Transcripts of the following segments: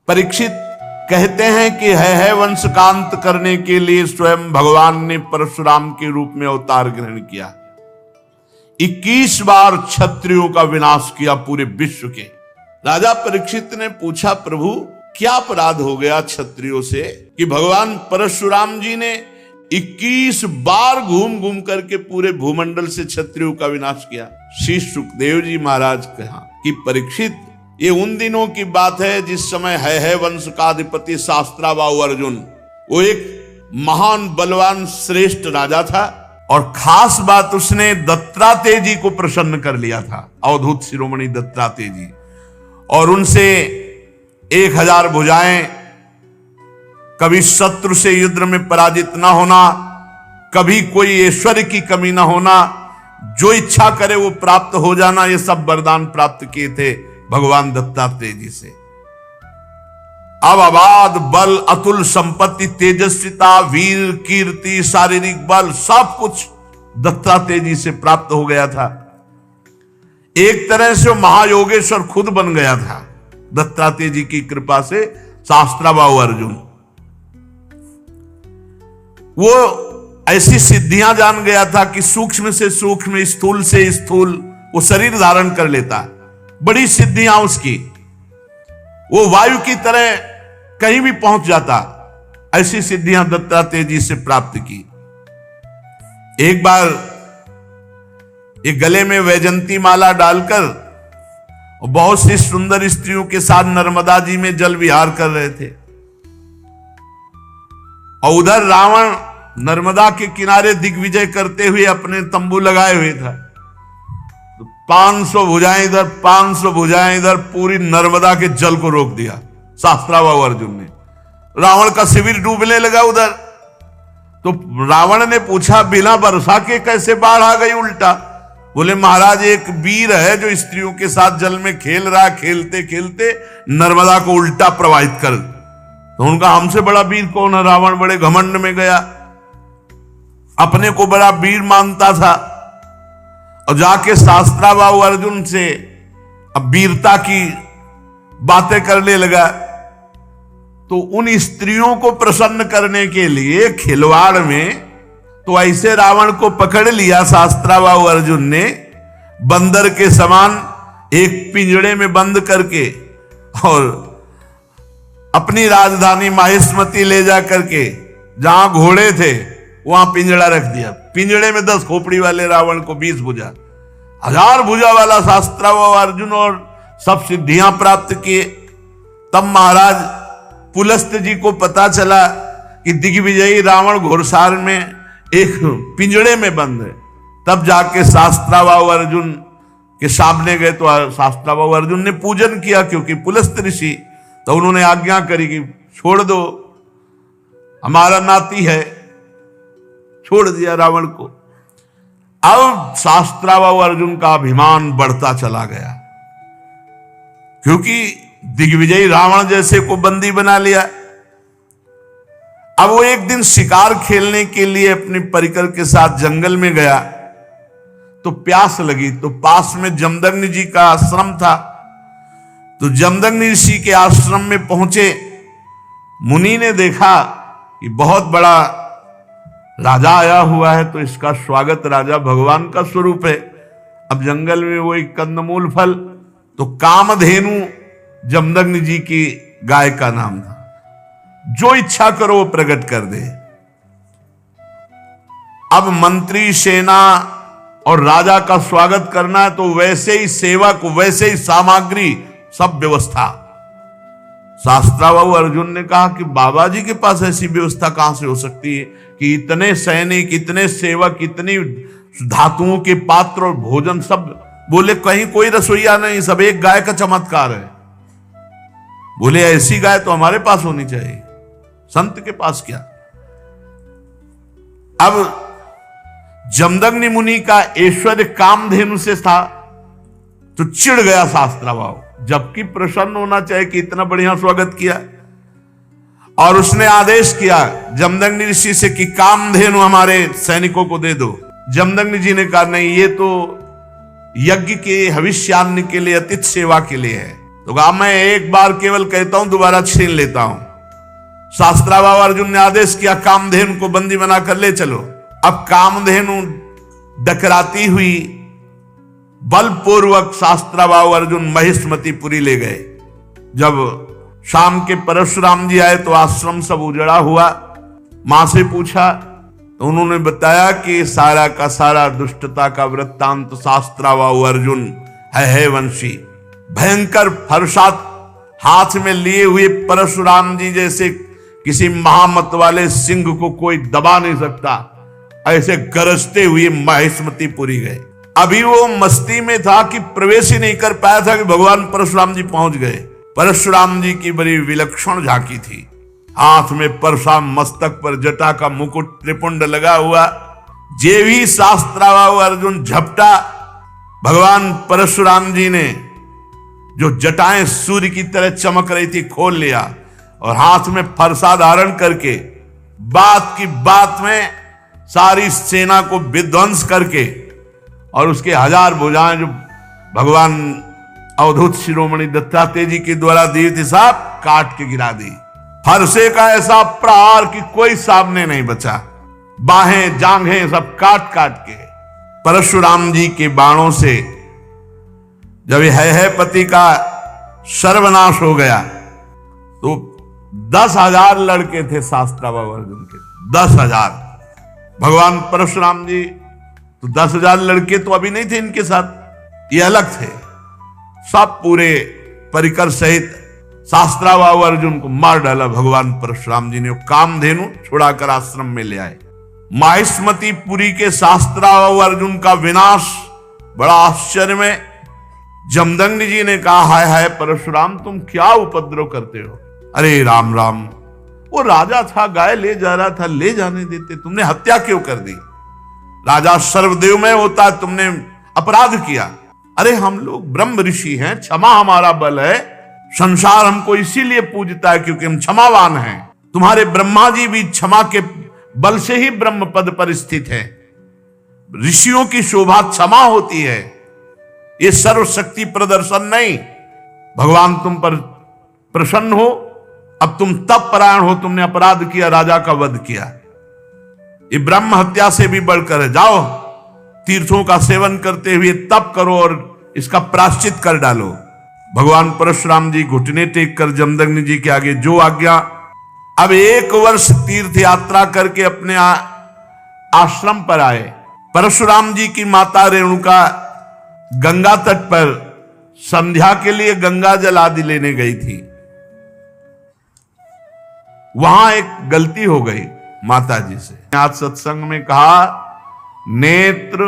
परीक्षित कहते हैं कि है वंश का अंत करने के लिए स्वयं भगवान ने परशुराम के रूप में अवतार ग्रहण किया। 21 बार क्षत्रियों का विनाश किया पूरे विश्व के। राजा परीक्षित ने पूछा, प्रभु क्या अपराध हो गया क्षत्रियों से कि भगवान परशुराम जी ने 21 बार घूम घूम करके पूरे भूमंडल से क्षत्रियों का विनाश किया। श्री सुखदेव जी महाराज कहा कि परीक्षित, ये उन दिनों की बात है जिस समय है वंश का अधिपति शास्त्राबाहु अर्जुन, वो एक महान बलवान श्रेष्ठ राजा था और खास बात उसने दत्तात्रेय जी को प्रसन्न कर लिया था, अवधूत शिरोमणि दत्तात्रेय जी, और उनसे 1000 भुजाएं, कभी शत्रु से युद्ध में पराजित ना होना, कभी कोई ऐश्वर्य की कमी ना होना, जो इच्छा करे वो प्राप्त हो जाना, ये सब वरदान प्राप्त किए थे भगवान दत्तात्रेय जी से। अब अबाध बल, अतुल संपत्ति, तेजस्विता, वीर, कीर्ति, शारीरिक बल, सब कुछ दत्तात्रेय जी से प्राप्त हो गया था। एक तरह से वो महायोगेश्वर खुद बन गया था दत्तात्रेय जी की कृपा से। शास्त्राबाहु अर्जुन वो ऐसी सिद्धियां जान गया था कि सूक्ष्म से सूक्ष्म, स्थूल से स्थूल वो शरीर धारण कर लेता। बड़ी सिद्धियां उसकी, वो वायु की तरह कहीं भी पहुंच जाता। ऐसी सिद्धियां दत्तात्रेय जी से प्राप्त की। एक बार एक गले में वैजंती माला डालकर बहुत सी सुंदर स्त्रियों के साथ नर्मदा जी में जल विहार कर रहे थे और उधर रावण नर्मदा के किनारे दिग्विजय करते हुए अपने तंबू लगाए हुए था। 500 भुजाएं इधर, 500 भुजाएं इधर, पूरी नर्मदा के जल को रोक दिया शास्त्राबाहु अर्जुन ने। रावण का शिविर डूबने लगा उधर। तो रावण ने पूछा, बिना वर्षा के कैसे बाढ़ आ गई उल्टा? बोले, महाराज एक वीर है जो स्त्रियों के साथ जल में खेल रहा, खेलते खेलते नर्मदा को उल्टा प्रवाहित कर। तो उनका हमसे बड़ा वीर कौन है? रावण बड़े घमंड में गया, अपने को बड़ा वीर मानता था और जाके शास्त्राबाहु अर्जुन से अब वीरता की बातें करने लगा। तो उन स्त्रियों को प्रसन्न करने के लिए खिलवाड़ में तो ऐसे रावण को पकड़ लिया शास्त्राबाहु अर्जुन ने, बंदर के समान एक पिंजड़े में बंद करके, और अपनी राजधानी माहिष्मती ले जा करके जहां घोड़े थे वहां पिंजड़ा रख दिया। पिंजड़े में 10 खोपड़ी वाले रावण को 20 भुजा, 1000 भुजा वाला शास्त्राबाहु अर्जुन, और सब सिद्धियां प्राप्त किए। तब महाराज पुलस्त जी को पता चला कि दिग्विजयी रावण घोड़सार में एक पिंजड़े में बंद है। तब जाके शास्त्राबाहु अर्जुन के सामने गए तो शास्त्राबाहु अर्जुन ने पूजन किया, क्योंकि पुलस्त ऋषि, तो उन्होंने आज्ञा करी कि छोड़ दो, हमारा नाती है। छोड़ दिया रावण को। अब शास्त्राबाहु अर्जुन का अभिमान बढ़ता चला गया, क्योंकि दिग्विजयी रावण जैसे को बंदी बना लिया। अब वो एक दिन शिकार खेलने के लिए अपने परिकर के साथ जंगल में गया तो प्यास लगी। तो पास में जमदग्नि जी का आश्रम था। तो जमदग्नि ऋषि के आश्रम में पहुंचे। मुनि ने देखा कि बहुत बड़ा राजा आया हुआ है, तो इसका स्वागत, राजा भगवान का स्वरूप है। अब जंगल में वो एक कंदमूल फल, तो कामधेनु जमदग्नि जी की गाय का नाम था। जो इच्छा करो वो प्रकट कर दे। अब मंत्री, सेना और राजा का स्वागत करना है, तो वैसे ही सेवक, वैसे ही सामग्री, सब व्यवस्था। शास्त्राबाहु अर्जुन ने कहा कि बाबा जी के पास ऐसी व्यवस्था कहां से हो सकती है कि इतने सैनिक, इतने सेवक, इतनी धातुओं के पात्र और भोजन सब? बोले, कहीं कोई रसोईया नहीं, सब एक गाय का चमत्कार है। बोले, ऐसी गाय तो हमारे पास होनी चाहिए, संत के पास क्या? अब जमदग्नि मुनि का ऐश्वर्य कामधेनु से था, तो चिढ़ गया शास्त्राबाहु, जबकि प्रसन्न होना चाहिए कि इतना बढ़िया स्वागत किया। और उसने आदेश किया जमदग्नि ऋषि से कि कामधेनु हमारे सैनिकों को दे दो। जमदग्नि जी ने कहा, नहीं, ये तो यज्ञ के हविष्यान्न के लिए, अतिथि सेवा के लिए है। तो कहा मैं एक बार केवल कहता हूं, दोबारा छीन लेता हूं। शास्त्राभाव अर्जुन ने आदेश किया, कामधेनु को बंदी बनाकर ले चलो। अब कामधेनु डकराती हुई बलपूर्वक शास्त्राभाव अर्जुन महिष्मतीपुरी ले गए। जब शाम के परशुराम जी आए तो आश्रम सब उजड़ा हुआ। मां से पूछा तो उन्होंने बताया कि सारा का सारा दुष्टता का वृत्तांत शास्त्राभाव अर्जुन है वंशी। भयंकर फरसात हाथ में लिए हुए परशुराम जी जैसे किसी महामत वाले सिंह को कोई दबा नहीं सकता, ऐसे गरजते हुए महिष्मतीपुरी गए। अभी वो मस्ती में था कि प्रवेश ही नहीं कर पाया था कि भगवान परशुराम जी पहुंच गए। परशुराम जी की बड़ी विलक्षण झांकी थी। हाथ में परशुराम, मस्तक पर जटा का मुकुट, त्रिपुंड लगा हुआ। जे भी शास्त्राभाव अर्जुन झपटा, भगवान परशुराम जी ने जो जटाएं सूर्य की तरह चमक रही थी खोल लिया और हाथ में फरसा धारण करके बात की बात में सारी सेना को विध्वंस करके और उसके 1000 भुजाएं जो भगवान अवधूत शिरोमणि दत्तात्रेय जी के द्वारा दी थी, सब काट के गिरा दी। फरसे का ऐसा प्रहार कि कोई सामने नहीं बचा। बाहें जांघें सब काट काट के। परशुराम जी के बाणों से जब है पति का सर्वनाश हो गया तो 10,000 लड़के थे शास्त्राभाव अर्जुन के, 10,000। भगवान परशुराम जी तो 10,000 लड़के तो अभी नहीं थे इनके साथ, ये अलग थे। सब पूरे परिकर सहित शास्त्राभाव अर्जुन को मार डाला भगवान परशुराम जी ने। कामधेनु छुड़ाकर आश्रम में ले आए। महिष्मतीपुरी के शास्त्राभाव अर्जुन का विनाश बड़ा आश्चर्य में। जमदग्नि जी ने कहा, हाय हाय परशुराम, तुम क्या उपद्रव करते हो? अरे राम राम, वो राजा था, गाय ले जा रहा था, ले जाने देते, तुमने हत्या क्यों कर दी? राजा सर्वदेवमय होता है, तुमने अपराध किया। अरे हम लोग ब्रह्म ऋषि हैं, क्षमा हमारा बल है, संसार हमको इसीलिए पूजता है क्योंकि हम क्षमावान हैं। तुम्हारे ब्रह्मा जी भी क्षमा के बल से ही ब्रह्म पद पर स्थित है। ऋषियों की शोभा क्षमा होती है, ये सर्वशक्ति प्रदर्शन नहीं। भगवान तुम पर प्रसन्न हो, अब तुम तप परायण हो, तुमने अपराध किया, राजा का वध किया, ये ब्रह्म हत्या से भी बढ़कर है। जाओ तीर्थों का सेवन करते हुए तप करो और इसका प्रायश्चित कर डालो। भगवान परशुराम जी घुटने टेक कर जमदग्नि जी के आगे जो आज्ञा। अब 1 वर्ष तीर्थ यात्रा करके अपने आश्रम पर आए। परशुराम जी की माता रेणुका गंगा तट पर संध्या के लिए गंगा जल आदि लेने गई थी। वहां एक गलती हो गई माता जी से। आज सत्संग में कहा, नेत्र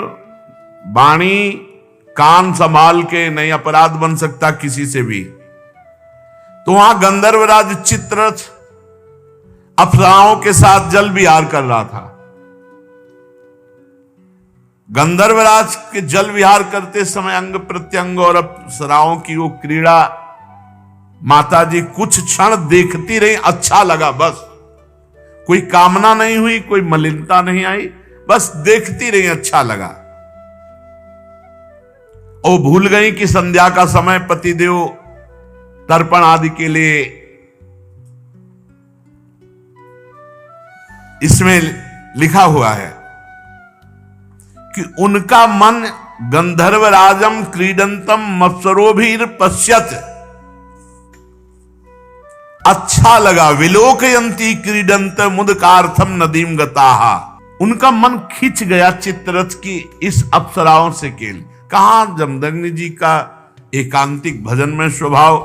वाणी कान संभाल के नहीं अपराध बन सकता किसी से भी। तो वहां गंधर्वराज चित्ररथ अप्सराओं के साथ जल विहार कर रहा था। गंधर्वराज के जल विहार करते समय अंग प्रत्यंग और अप्सराओं की वो क्रीड़ा माता जी कुछ क्षण देखती रही। अच्छा लगा, बस कोई कामना नहीं हुई, कोई मलिनता नहीं आई, बस देखती रही, अच्छा लगा। और भूल गई कि संध्या का समय पतिदेव तर्पण आदि के लिए इसमें लिखा हुआ है कि उनका मन गंधर्वराजम क्रीडंतम मत्सरोभिर पश्यत, अच्छा लगा। विलोकयंती क्रीडंत मुदकार्थम नदीम गताहा, उनका मन खिंच गया चित्ररथ की इस अप्सराओं से केल। कहा जमदग्नि जी का एकांतिक भजन में स्वभाव,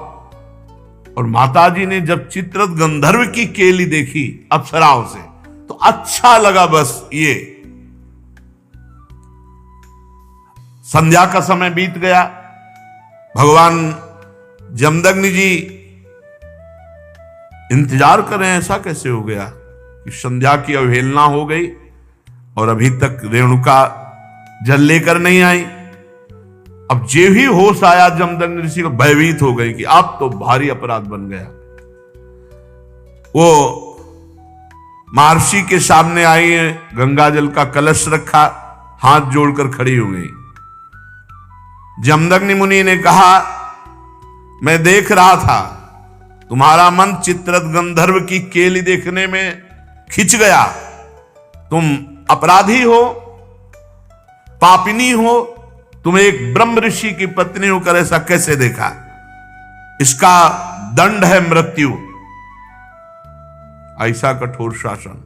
और माताजी ने जब चित्ररथ गंधर्व की केली देखी अप्सराओं से तो अच्छा लगा। बस ये संध्या का समय बीत गया। भगवान जमदग्नि जी इंतजार करें, ऐसा कैसे हो गया कि संध्या की अवहेलना हो गई और अभी तक रेणुका जल लेकर नहीं आई। अब जे ही होश आया जमदग्नि ऋषि को, भयभीत हो गई कि अब तो भारी अपराध बन गया। वो महर्षि के सामने आई, गंगा जल का कलश रखा, हाथ जोड़कर खड़ी हो गई। जमदग्नि मुनि ने कहा मैं देख रहा था तुम्हारा मन चित्ररथ गंधर्व की केली देखने में खिंच गया। तुम अपराधी हो, पापिनी हो, तुम एक ब्रह्म ऋषि की पत्नी होकर ऐसा कैसे देखा? इसका दंड है मृत्यु। ऐसा कठोर शासन।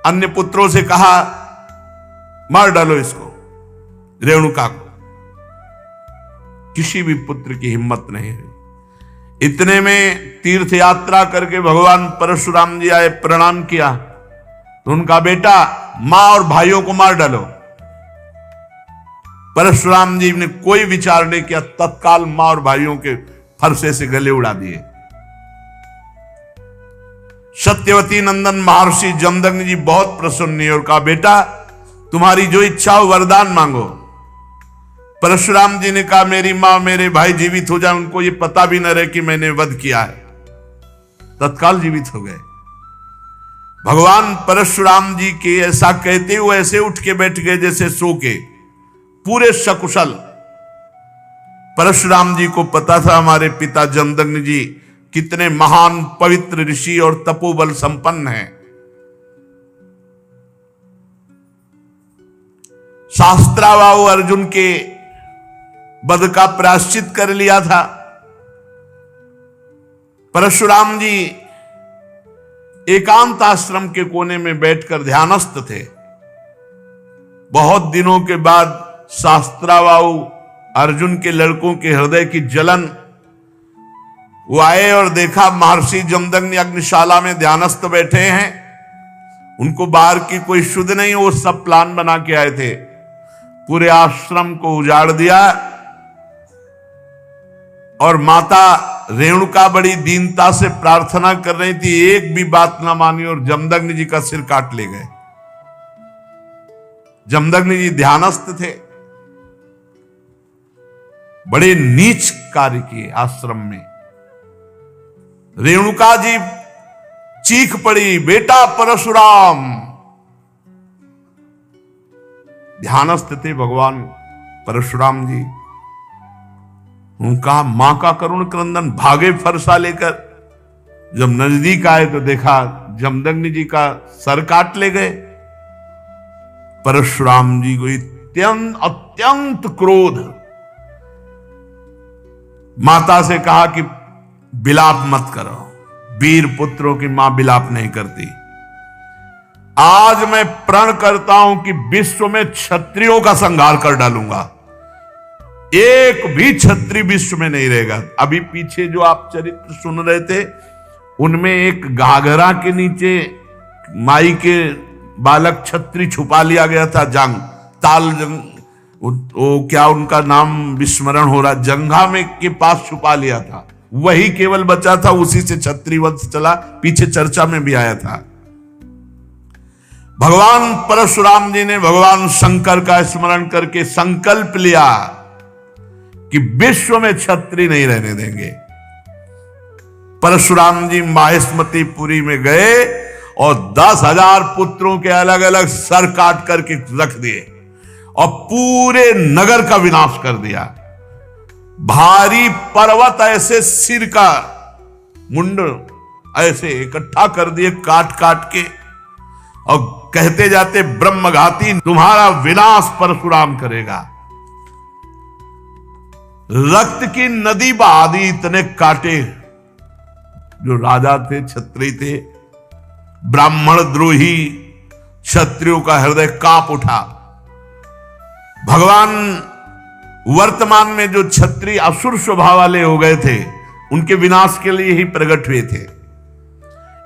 अन्य पुत्रों से कहा मार डालो इसको, रेणुका को। किसी भी पुत्र की हिम्मत नहीं है। इतने में तीर्थ यात्रा करके भगवान परशुराम जी आए, प्रणाम किया तो उनका बेटा मां और भाइयों को मार डालो। परशुराम जी ने कोई विचार नहीं किया, तत्काल मां और भाइयों के फरसे से गले उड़ा दिए। सत्यवती नंदन महर्षि जमदग्नि जी बहुत प्रसन्न हुए और कहा बेटा तुम्हारी जो इच्छा हो वरदान मांगो। परशुराम जी ने कहा मेरी मां मेरे भाई जीवित हो जाए, उनको ये पता भी न रहे कि मैंने वध किया है। तत्काल जीवित हो गए। भगवान परशुराम जी के ऐसा कहते हुए ऐसे उठ के बैठ गए जैसे सो के, पूरे सकुशल। परशुराम जी को पता था हमारे पिता जमदग्नि जी कितने महान पवित्र ऋषि और तपोबल संपन्न हैं। शास्त्राबाहु अर्जुन के वध का प्रायश्चित कर लिया था। परशुराम जी एकांत आश्रम के कोने में बैठकर ध्यानस्थ थे। बहुत दिनों के बाद शास्त्राबाहु अर्जुन के लड़कों के हृदय की जलन, वो आए और देखा महर्षि जमदग्नि अग्निशाला में ध्यानस्थ बैठे हैं। उनको बाहर की कोई शुद्ध नहीं, वो सब प्लान बना के आए थे। पूरे आश्रम को उजाड़ दिया और माता रेणुका बड़ी दीनता से प्रार्थना कर रही थी, एक भी बात ना मानी और जमदग्नि जी का सिर काट ले गए। जमदग्नि जी ध्यानस्थ थे। बड़े नीच कार्य किए आश्रम में। रेणुका जी चीख पड़ी बेटा परशुराम। ध्यानस्थ थे भगवान परशुराम जी। उनका मां का करुण क्रंदन, भागे फरसा लेकर। जब नजदीक आए तो देखा जमदग्नि जी का सर काट ले गए। परशुराम जी को अत्यंत क्रोध। माता से कहा कि बिलाप मत करो, वीर पुत्रों की मां बिलाप नहीं करती। आज मैं प्रण करता हूं कि विश्व में क्षत्रियों का संहार कर डालूंगा, एक भी क्षत्रिय विश्व में नहीं रहेगा। अभी पीछे जो आप चरित्र सुन रहे थे उनमें एक घाघरा के नीचे माई के बालक क्षत्रिय छुपा लिया गया था। वो क्या उनका नाम विस्मरण हो रहा, जंघा में के पास छुपा लिया था, वही केवल बचा था। उसी से क्षत्रिय वंश चला, पीछे चर्चा में भी आया था। भगवान परशुराम जी ने भगवान शंकर का स्मरण करके संकल्प लिया कि विश्व में क्षत्रिय नहीं रहने देंगे। परशुराम जी माहेश्मतीपुरी में गए और 10,000 पुत्रों के अलग अलग सर काट करके रख दिए और पूरे नगर का विनाश कर दिया। भारी पर्वत ऐसे सिर का मुंड ऐसे इकट्ठा कर दिए काट काट के, और कहते जाते ब्रह्मघाती तुम्हारा विनाश परशुराम करेगा। रक्त की नदी बहा दी, इतने काटे। जो राजा थे, क्षत्रिय थे, ब्राह्मण द्रोही क्षत्रियों का हृदय कांप उठा। भगवान वर्तमान में जो क्षत्रिय असुर स्वभाव वाले हो गए थे उनके विनाश के लिए ही प्रकट हुए थे।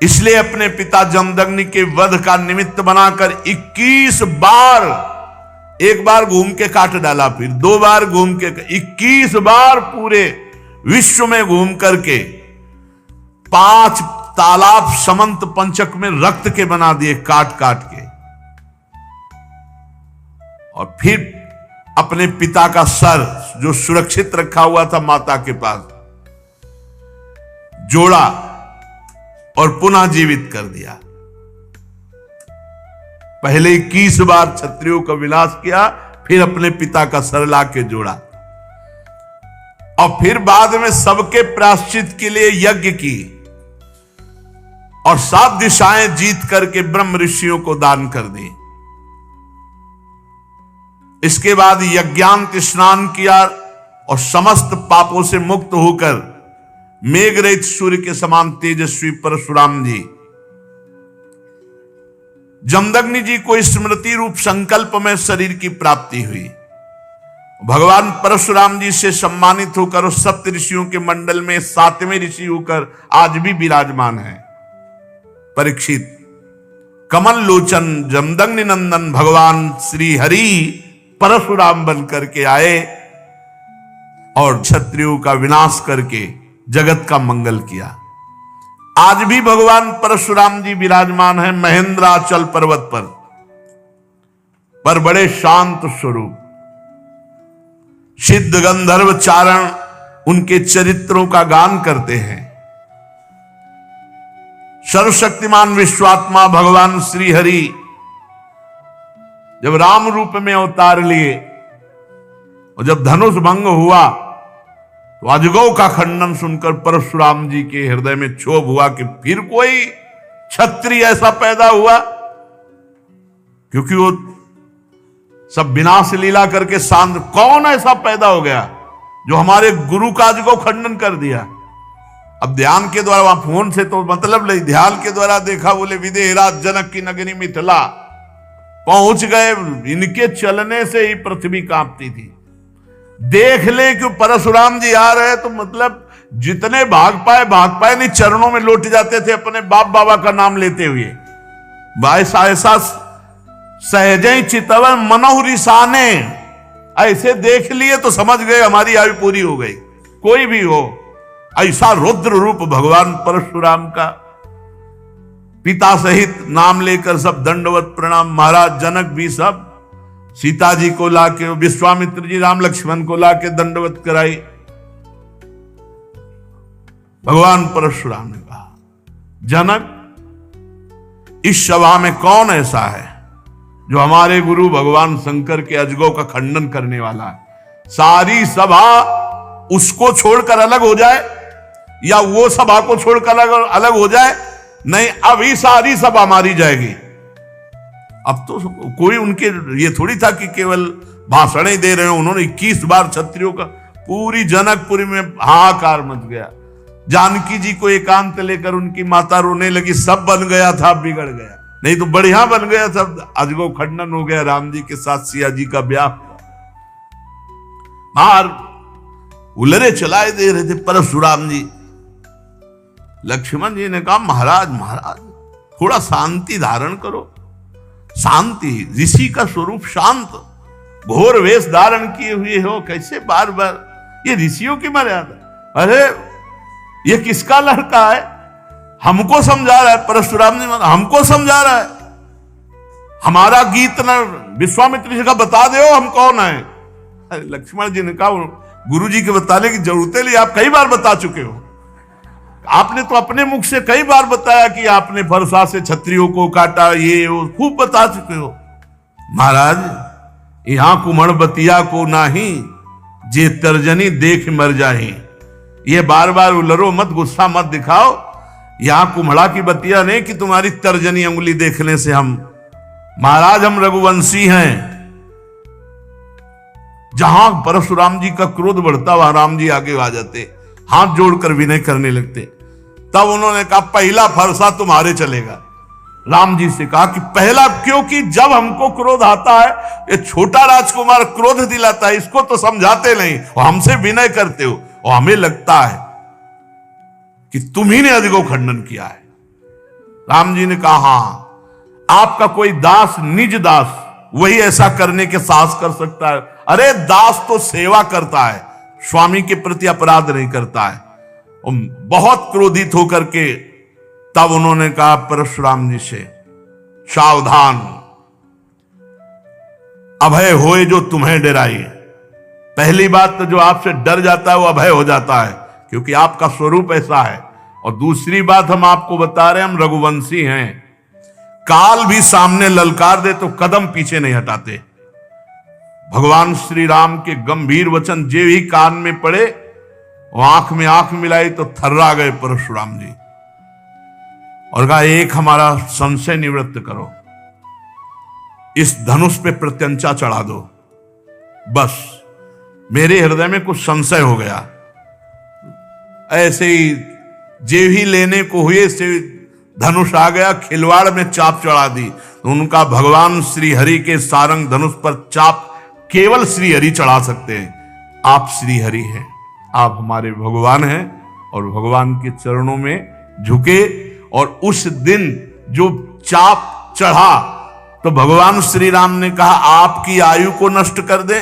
इसलिए अपने पिता जमदग्नि के वध का निमित्त बनाकर 21 बार, एक बार घूम के काट डाला, फिर 2 बार घूम के, 21 बार पूरे विश्व में घूम करके 5 तालाब समंत पंचक में रक्त के बना दिए काट काट के। और फिर अपने पिता का सर जो सुरक्षित रखा हुआ था माता के पास, जोड़ा और पुनः जीवित कर दिया। पहले 21 बार क्षत्रियों का विनाश किया, फिर अपने पिता का सर ला के जोड़ा। और फिर बाद में सबके प्रायश्चित के लिए यज्ञ की और 7 दिशाएं जीत करके ब्रह्म ऋषियों को दान कर दी। इसके बाद यज्ञांत स्नान किया और समस्त पापों से मुक्त होकर मेघ रहित सूर्य के समान तेजस्वी परशुराम जी जमदग्नि जी को स्मृति रूप संकल्प में शरीर की प्राप्ति हुई। भगवान परशुराम जी से सम्मानित होकर उस सप्त ऋषियों के मंडल में 7वें ऋषि होकर आज भी विराजमान है। परीक्षित कमल लोचन जमदग्नि नंदन भगवान श्री हरि परशुराम बन करके आए और क्षत्रियों का विनाश करके जगत का मंगल किया। आज भी भगवान परशुराम जी विराजमान है महेंद्राचल पर्वत पर बड़े शांत स्वरूप। सिद्ध गंधर्व चारण उनके चरित्रों का गान करते हैं। सर्वशक्तिमान विश्वात्मा भगवान श्री हरि जब राम रूप में अवतार लिए और जब धनुष भंग हुआ तो अजगौ का खंडन सुनकर परशुराम जी के हृदय में क्षोभ हुआ कि फिर कोई क्षत्रिय ऐसा पैदा हुआ, क्योंकि वो सब विनाश लीला करके शांत। कौन ऐसा पैदा हो गया जो हमारे गुरु का अजगौ खंडन कर दिया। अब ध्यान के द्वारा, वहां फोन से तो मतलब नहीं, ध्यान के द्वारा देखा, बोले विदेहराज जनक की नगरी मिथिला पहुंच गए। इनके चलने से ही पृथ्वी कांपती थी। देख ले कि परशुराम जी आ रहे तो मतलब जितने भाग पाए नहीं, चरणों में लौट जाते थे अपने बाप बाबा का नाम लेते हुए। ऐसा सहजे चितवन मनोह रिसाने, ऐसे देख लिए तो समझ गए हमारी आयु पूरी हो गई। कोई भी हो, ऐसा रुद्र रूप भगवान परशुराम का। पिता सहित नाम लेकर सब दंडवत प्रणाम। महाराज जनक भी सब सीता जी को लाके, विश्वामित्र जी राम लक्ष्मण को लाके दंडवत कराई। भगवान परशुराम ने कहा, जनक, इस सभा में कौन ऐसा है जो हमारे गुरु भगवान शंकर के अजगौ का खंडन करने वाला है। सारी सभा उसको छोड़कर अलग हो जाए या वो सभा को छोड़कर अलग हो जाए, नहीं, अभी सारी सभा मारी जाएगी। अब तो कोई उनके ये थोड़ी था कि केवल भाषण ही दे रहे हो। उन्होंने 21 बार क्षत्रियों का, पूरी जनकपुरी में हाहाकार मच गया। जानकी जी को एकांत लेकर उनकी माता रोने लगी, सब बन गया था, बिगड़ गया, नहीं तो बढ़िया बन गया था। अजगौ खंडन हो गया, राम जी के साथ सिया जी का ब्याह। बाहर उलरे चलाए दे रहे थे परशुराम जी। लक्ष्मण जी ने कहा, महाराज थोड़ा शांति धारण करो। शांति, ऋषि का स्वरूप शांत, घोर वेश धारण किए हुए हो, कैसे बार बार, ये ऋषियों की मर्यादा। अरे ये किसका लड़का है, हमको समझा रहा है। परशुराम जी हमको समझा रहा है, हमारा गीत न विश्वामित्र जी का बता दो हम कौन है। अरे लक्ष्मण जी ने कहा, गुरु जी के बताने की जरूरत नहीं, आप कई बार बता चुके हो। आपने तो अपने मुख से कई बार बताया कि आपने फरसा से क्षत्रियों को काटा, ये वो खूब बता चुके हो। महाराज, यहां कुमड़ बतिया को नाही, जे तर्जनी देख मर जाही। ये बार बार उलरो मत, गुस्सा मत दिखाओ। यहां कुम्हड़ा की बतिया नहीं कि तुम्हारी तर्जनी उंगली देखने से हम, महाराज हम रघुवंशी हैं। जहां परशुराम जी का क्रोध बढ़ता वहां राम जी आगे आ जाते, हाथ जोड़कर विनय करने लगते। तब उन्होंने कहा, पहला फरसा तुम्हारे चलेगा। राम जी से कहा कि पहला, क्योंकि जब हमको क्रोध आता है, ये छोटा राजकुमार क्रोध दिलाता है, इसको तो समझाते नहीं और हमसे विनय करते हो, और हमें लगता है कि तुम्ही ने अजगौ खंडन किया है। राम जी ने कहा, हां, आपका कोई दास, निज दास, वही ऐसा करने के साहस कर सकता है। अरे दास तो सेवा करता है, स्वामी के प्रति अपराध नहीं करता है। बहुत क्रोधित होकर के तब उन्होंने कहा परशुराम जी से, सावधान, अभय होए जो तुम्हें डराए। पहली बात तो जो आपसे डर जाता है वो अभय हो जाता है, क्योंकि आपका स्वरूप ऐसा है। और दूसरी बात हम आपको बता रहे हैं, हम रघुवंशी हैं। काल भी सामने ललकार दे तो कदम पीछे नहीं हटाते। भगवान श्री राम के गंभीर वचन जे ही कान में पड़े वो आंख में आंख मिलाई तो थर्रा गए परशुराम जी और कहा, एक हमारा संशय निवृत्त करो, इस धनुष पे प्रत्यंचा चढ़ा दो, बस मेरे हृदय में कुछ संशय हो गया। ऐसे ही जेव ही लेने को हुए से धनुष आ गया, खिलवाड़ में चाप चढ़ा दी। तो उनका भगवान श्री हरि के सारंग धनुष पर चाप केवल श्री हरि चढ़ा सकते हैं। आप श्री हरि हैं, आप हमारे भगवान हैं और भगवान के चरणों में झुके। और उस दिन जो चाप चढ़ा तो भगवान श्री राम ने कहा, आपकी आयु को नष्ट कर दे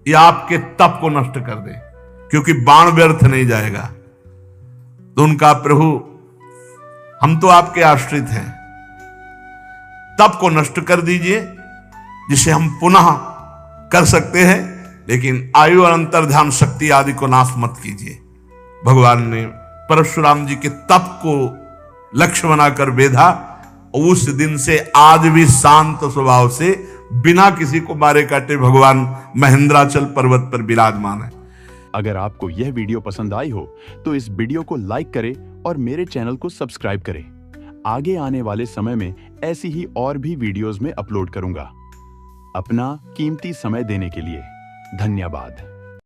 या आपके तप को नष्ट कर दे, क्योंकि बाण व्यर्थ नहीं जाएगा। तो उनका, प्रभु हम तो आपके आश्रित हैं, तप को नष्ट कर दीजिए जिसे हम पुनः कर सकते हैं, लेकिन आयु और अंतर्ध्यान शक्ति आदि को नाश मत कीजिए। भगवान ने परशुराम जी के तप को लक्ष्य बनाकर बेधा। उस दिन से आज भी शांत स्वभाव से बिना किसी को मारे काटे भगवान महेंद्राचल पर्वत पर विराजमान है। अगर आपको यह वीडियो पसंद आई हो तो इस वीडियो को लाइक करें और मेरे चैनल को सब्सक्राइब करें। आगे आने वाले समय में ऐसी ही और भी वीडियोस में अपलोड करूंगा। अपना कीमती समय देने के लिए धन्यवाद।